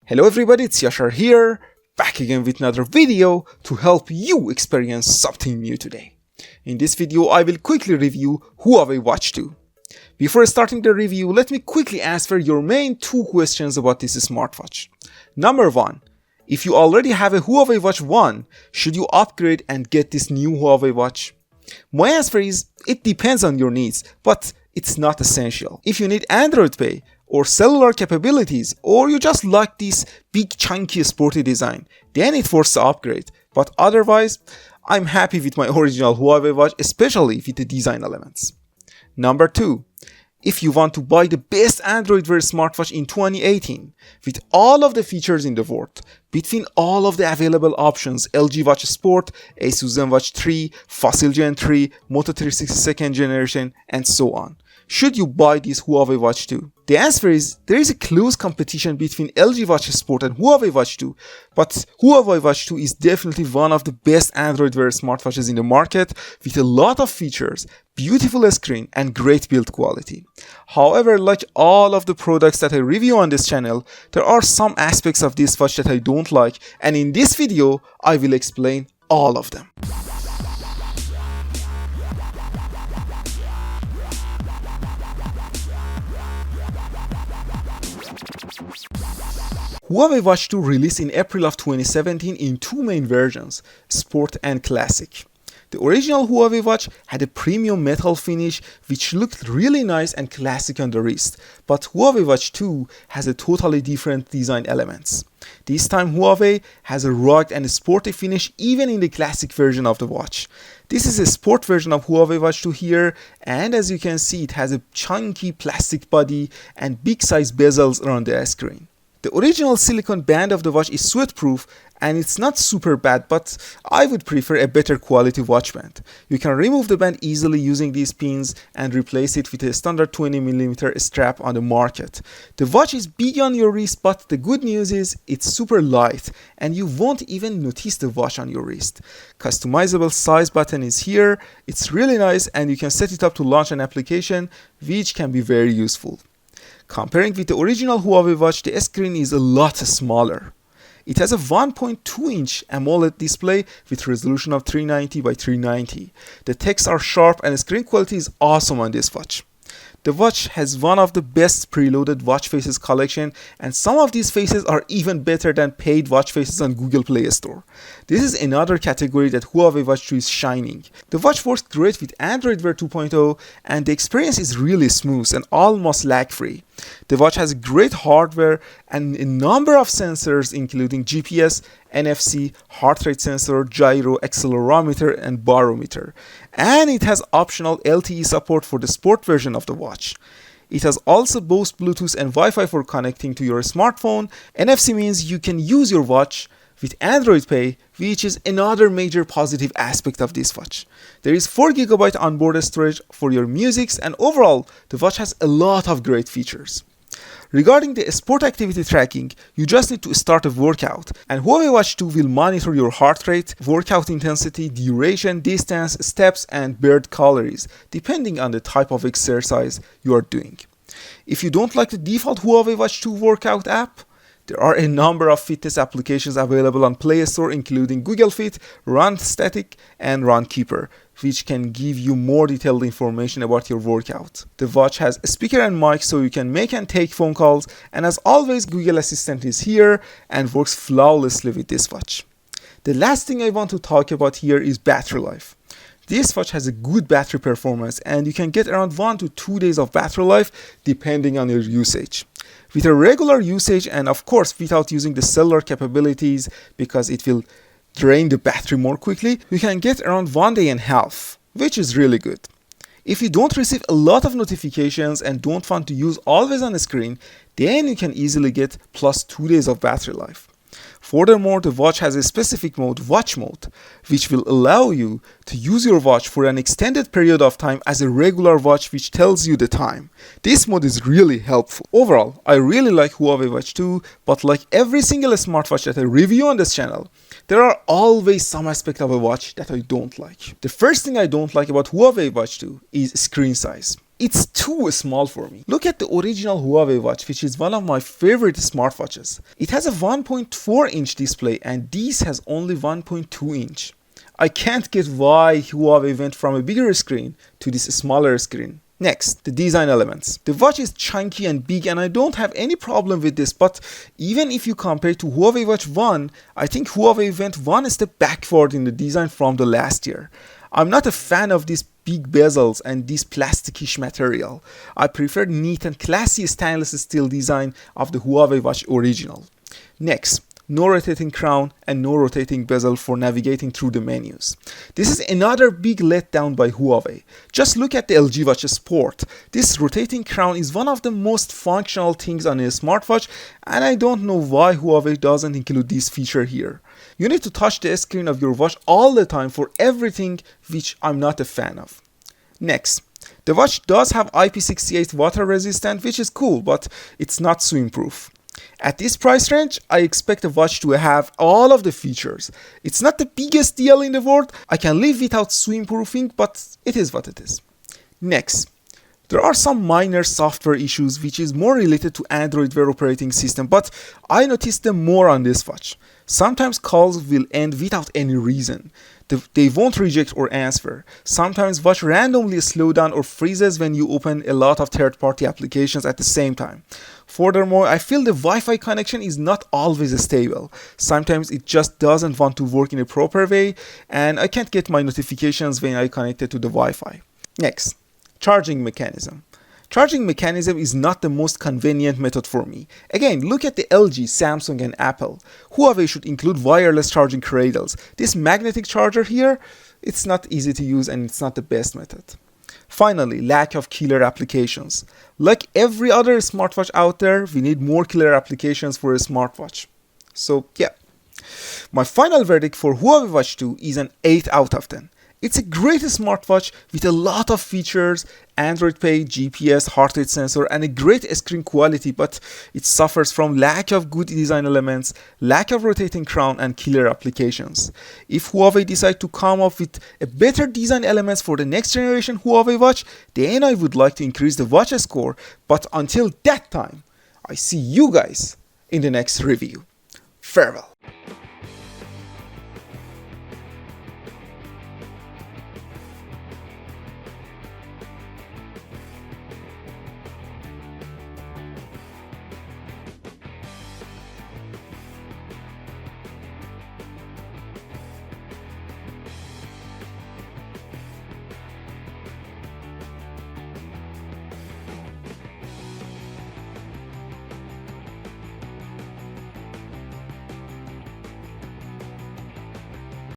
Hello everybody, it's Yashar here, back again with another video to help you experience something new today. In this video, I will quickly review Huawei Watch 2. Before starting the review, let me quickly answer your main two questions about this smartwatch. Number 1. If you already have a Huawei Watch 1, should you upgrade and get this new Huawei Watch? My answer is, it depends on your needs, but it's not essential. If you need Android Pay, or cellular capabilities, or you just like this big chunky sporty design, then it forces the upgrade. But otherwise, I'm happy with my original Huawei Watch, especially with the design elements. Number 2. If you want to buy the best Android Wear smartwatch in 2018, with all of the features in the world, between all of the available options, LG Watch Sport, Asus ZenWatch 3, Fossil Gen 3, Moto 360 2nd generation, and so on, should you buy this Huawei Watch 2? The answer is, there is a close competition between LG Watch Sport and Huawei Watch 2, but Huawei Watch 2 is definitely one of the best Android Wear smartwatches in the market, with a lot of features, beautiful screen, and great build quality. However, like all of the products that I review on this channel, there are some aspects of this watch that I don't like, and in this video, I will explain all of them. Huawei Watch 2 released in April of 2017 in two main versions, Sport and Classic. The original Huawei Watch had a premium metal finish which looked really nice and classic on the wrist, but Huawei Watch 2 has a totally different design elements. This time Huawei has a rugged and sporty finish even in the classic version of the watch. This is a sport version of Huawei Watch 2 here, and as you can see, it has a chunky plastic body and big size bezels around the screen. The original silicone band of the watch is sweat-proof and it's not super bad, but I would prefer a better quality watch band. You can remove the band easily using these pins and replace it with a standard 20mm strap on the market. The watch is big on your wrist, but the good news is it's super light and you won't even notice the watch on your wrist. Customizable size button is here, it's really nice and you can set it up to launch an application, which can be very useful. Comparing with the original Huawei Watch, the screen is a lot smaller. It has a 1.2-inch AMOLED display with resolution of 390 by 390. The texts are sharp and screen quality is awesome on this watch. The watch has one of the best preloaded watch faces collection, and some of these faces are even better than paid watch faces on Google Play Store. This is another category that Huawei Watch 2 is shining. The watch works great with Android Wear 2.0 and the experience is really smooth and almost lag-free. The watch has great hardware and a number of sensors including GPS, NFC, heart rate sensor, gyro, accelerometer, and barometer. And it has optional LTE support for the sport version of the watch. It has also both Bluetooth and Wi-Fi for connecting to your smartphone. NFC means you can use your watch with Android Pay, which is another major positive aspect of this watch. There is 4GB onboard storage for your musics, and overall, the watch has a lot of great features. Regarding the sport activity tracking, you just need to start a workout, and Huawei Watch 2 will monitor your heart rate, workout intensity, duration, distance, steps, and burned calories, depending on the type of exercise you are doing. If you don't like the default Huawei Watch 2 workout app, there are a number of fitness applications available on Play Store, including Google Fit, Run Static, and Run Keeper, which can give you more detailed information about your workout. The watch has a speaker and mic so you can make and take phone calls, and as always, Google Assistant is here and works flawlessly with this watch. The last thing I want to talk about here is battery life. This watch has a good battery performance and you can get around 1 to 2 days of battery life depending on your usage. With a regular usage and of course without using the cellular capabilities because it will drain the battery more quickly, you can get around 1.5 days, which is really good. If you don't receive a lot of notifications and don't want to use always on the screen, then you can easily get plus 2 days of battery life. Furthermore, the watch has a specific mode, watch mode, which will allow you to use your watch for an extended period of time as a regular watch which tells you the time. This mode is really helpful. Overall, I really like Huawei Watch 2, but like every single smartwatch that I review on this channel, there are always some aspect of a watch that I don't like. The first thing I don't like about Huawei Watch 2 is screen size. It's too small for me. Look at the original Huawei Watch, which is one of my favorite smartwatches. It has a 1.4 inch display and this has only 1.2 inch. I can't get why Huawei went from a bigger screen to this smaller screen. Next, the design elements. The watch is chunky and big and I don't have any problem with this, but even if you compare to Huawei Watch 1, I think Huawei went one step backward in the design from the last year. I'm not a fan of these big bezels and this plasticish material. I prefer neat and classy stainless steel design of the Huawei Watch original. Next, no rotating crown and no rotating bezel for navigating through the menus. This is another big letdown by Huawei. Just look at the LG Watch Sport. This rotating crown is one of the most functional things on a smartwatch and I don't know why Huawei doesn't include this feature here. You need to touch the screen of your watch all the time for everything, which I'm not a fan of. Next, the watch does have IP68 water resistant, which is cool, but it's not swim proof. At this price range, I expect the watch to have all of the features. It's not the biggest deal in the world. I can live without swim proofing, but it is what it is. Next, there are some minor software issues which is more related to Android Wear operating system, but I noticed them more on this watch. Sometimes calls will end without any reason. They won't reject or answer. Sometimes watch randomly slow down or freezes when you open a lot of third-party applications at the same time. Furthermore, I feel the Wi-Fi connection is not always stable. Sometimes it just doesn't want to work in a proper way and I can't get my notifications when I connect it to the Wi-Fi. Next, charging mechanism. Charging mechanism is not the most convenient method for me. Again, look at the LG, Samsung and Apple. Huawei should include wireless charging cradles. This magnetic charger here, it's not easy to use and it's not the best method. Finally, lack of killer applications. Like every other smartwatch out there, we need more killer applications for a smartwatch. So yeah, my final verdict for Huawei Watch 2 is an 8 out of 10. It's a great smartwatch with a lot of features, Android Pay, GPS, heart rate sensor, and a great screen quality, but it suffers from lack of good design elements, lack of rotating crown, and killer applications. If Huawei decide to come up with a better design elements for the next generation Huawei watch, then I would like to increase the watch score, but until that time, I see you guys in the next review. Farewell.